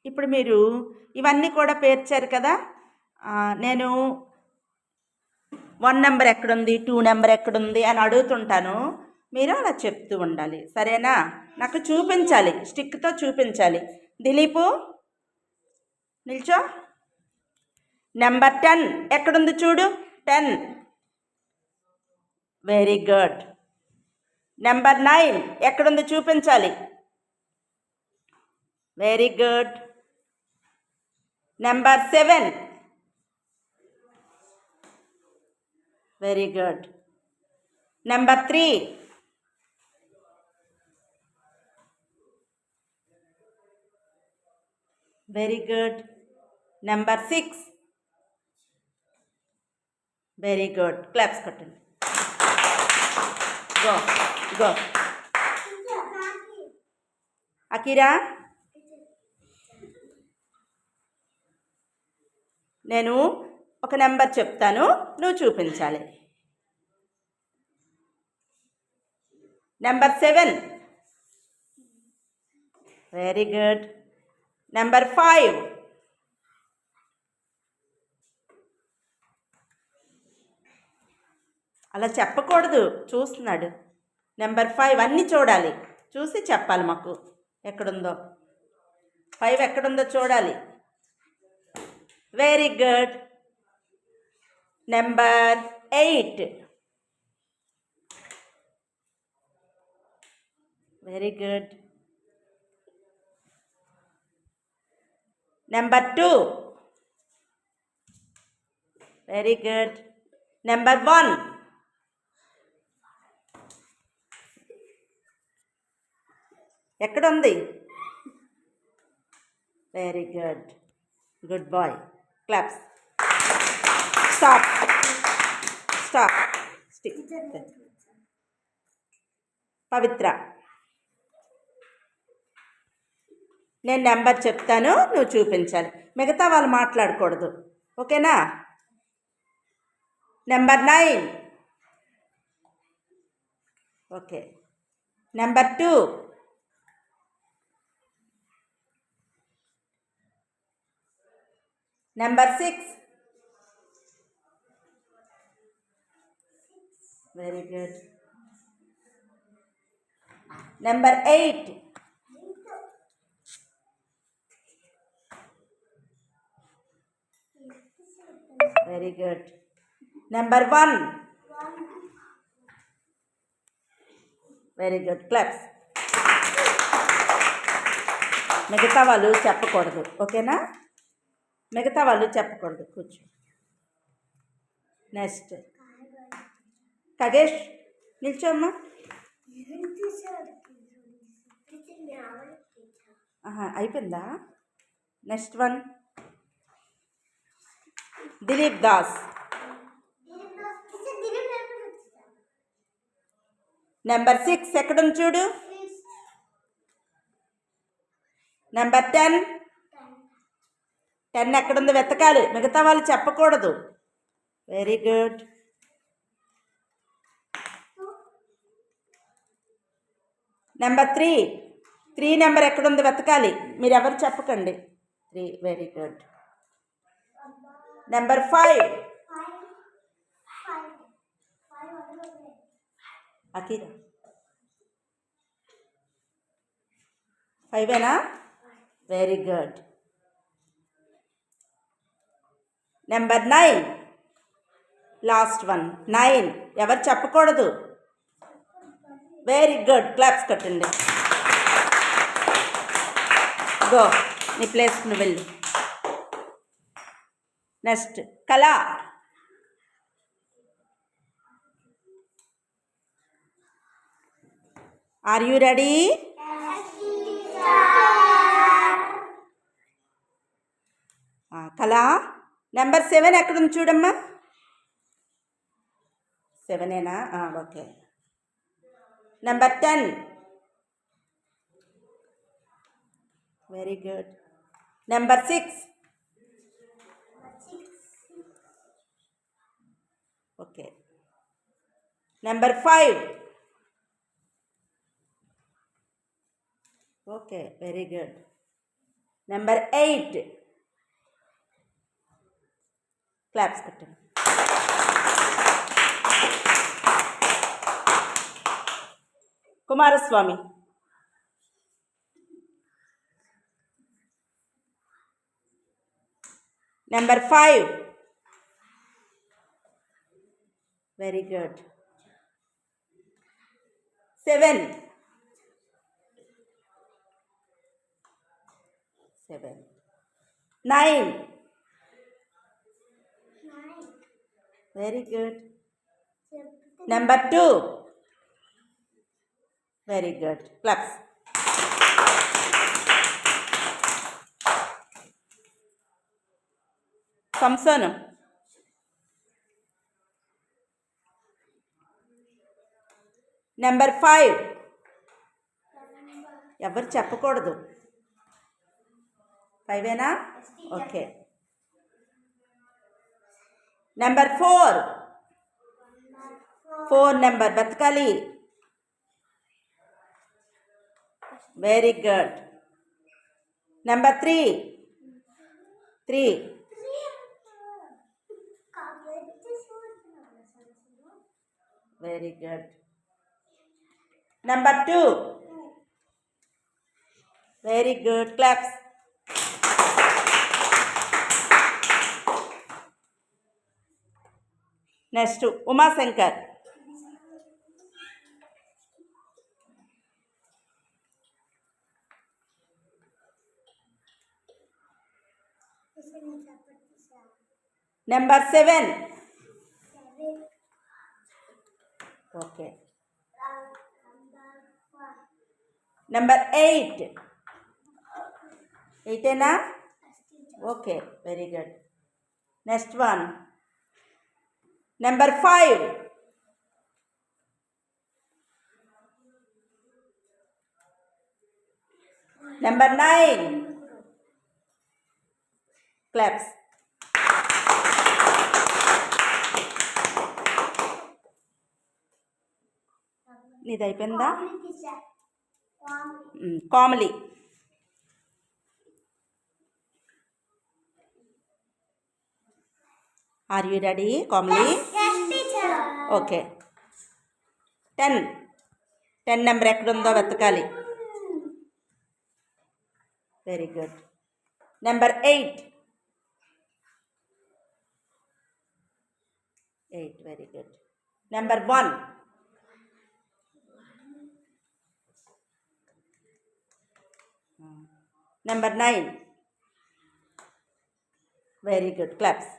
ఇప్పుడు మీరు ఇవన్నీ కూడా పేర్చారు కదా. నేను 1 నెంబర్ ఎక్కడుంది, 2 నెంబర్ ఎక్కడుంది అని అడుగుతుంటాను. మీరు అలా చెప్తూ ఉండాలి, సరేనా? నాకు చూపించాలి, స్టిక్తో చూపించాలి. దిలీపు నిల్చో. నెంబర్ 10 ఎక్కడుంది చూడు, 10. Very good. నెంబర్ 9 ఎక్కడుంది చూపించాలి. Very good. Number 7. Very good. Number 3. Very good. Number 6. Very good. Claps కొట్టండి. Go go. అకీరా, నేను ఒక నెంబర్ చెప్తాను, నువ్వు చూపించాలి. నెంబర్ 7. Very good. నెంబర్ 5. అలా చెప్పకూడదు, చూస్తున్నాడు. నెంబర్ 5 అన్నీ చూడాలి, చూసి చెప్పాలి మాకు ఎక్కడుందో. 5 ఎక్కడుందో చూడాలి. Very good. Number 8. Very good. Number 2. Very good. Number 1. ఎక్కడుంది? Very good. Good boy. Claps. Stop stop. Stick. Pavitra, నేను నెంబర్ చెప్తాను, నువ్వు చూపించాలి. మిగతా వాళ్ళు మాట్లాడకూడదు, ఓకేనా? Number 9. Okay. Number 2. Number 6. Very good. Number 8. Very good. Number 1. Very good. Claps. మిగతా వాళ్ళు చెప్పకూడదు, ఓకేనా? మిగతా వాళ్ళు చెప్పకూడదు, కూర్చో. నెక్స్ట్ ఖగేష్, నిల్చోమ్మా. అయిపోయిందా? Next one Dilip Das. Number 6 ఎక్కడుంది చూడు. నెంబర్ 10. 10 ఎక్కడుంది వెతకాలి, మిగతా వాళ్ళు చెప్పకూడదు. Very good. నెంబర్ 3. 3 నెంబర్ ఎక్కడుంది వెతకాలి, మీరు ఎవరు చెప్పకండి. 3. Very good. నెంబర్ 5. అకీరా, 5ఏనా? Very good. Number 9, last one. 9 ఎవరు చెప్పకూడదు. Very good. క్లాప్స్ కట్టండి. గో, నీ ప్లేస్కి నువ్వు వెళ్ళు. Next Kala. Are you ready? Kala, number 7 ఎక్కడుంది చూడమ్మా. 7ఏనా? Okay. Number 10. Very good. Number 6. Okay. Number 5. Okay, very good. Number 8. Claps కొట్టండి. Kumaraswamy. Number 5. Very good. 7. 9. Very good. Number 2. Very good. Claps. Samson. Number 5. ఎవరు చెప్పకూడదు. 5ఏనా? ఓకే. నెంబర్ 4. 4 నెంబర్ బతకాలి. Very good. Number 3. 3. Very good. Number 2. Very good. Claps. Next Umashankar. Number 7. Okay. Number 8. 8ఏనా? Okay. Very good. Next one. Number 5. Number 9. Claps. నీది అయిపోయిందా? Komali. Are you ready Komali? Okay. 10 number ఎక్కడుందో వెతకాలి. Very good. Number 8. Very good. Number 1. Number 9. Very good. Claps.